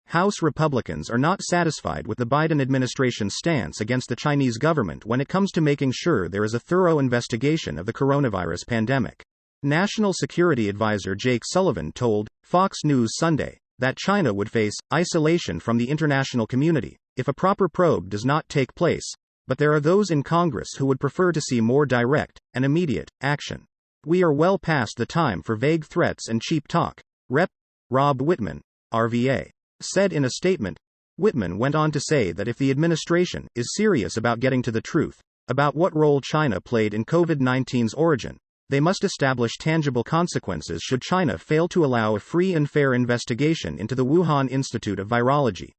House Republicans are not satisfied with the Biden administration's stance against the Chinese government when it comes to making sure there is a thorough investigation of the coronavirus pandemic. National Security Advisor Jake Sullivan told Fox News Sunday that China would face isolation from the international community if a proper probe does not take place, but there are those in Congress who would prefer to see more direct and immediate action. We are well past the time for vague threats and cheap talk, Rep. Rob Wittman, RVA, said in a statement. Wittman went on to say that if the administration is serious about getting to the truth about what role China played in COVID-19's origin, they must establish tangible consequences should China fail to allow a free and fair investigation into the Wuhan Institute of Virology.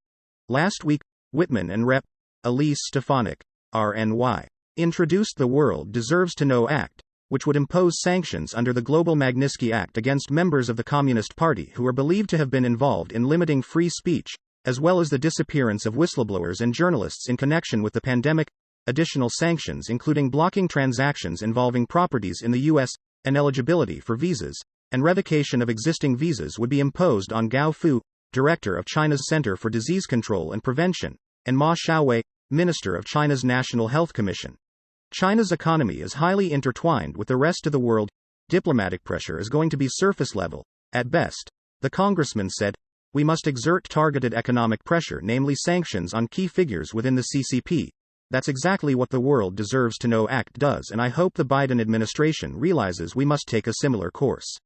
Last week, Wittman and Rep. Elise Stefanik, RNY, introduced the World Deserves to Know Act, which would impose sanctions under the Global Magnitsky Act against members of the Communist Party who are believed to have been involved in limiting free speech, as well as the disappearance of whistleblowers and journalists in connection with the pandemic. Additional sanctions including blocking transactions involving properties in the U.S., and eligibility for visas, and revocation of existing visas would be imposed on Gao Fu, director of China's Center for Disease Control and Prevention, and Ma Xiaowei, minister of China's National Health Commission. China's economy is highly intertwined with the rest of the world. Diplomatic pressure is going to be surface level, at best, the congressman said. We must exert targeted economic pressure, namely sanctions on key figures within the CCP. That's exactly what the World Deserves to Know Act does, and I hope the Biden administration realizes we must take a similar course.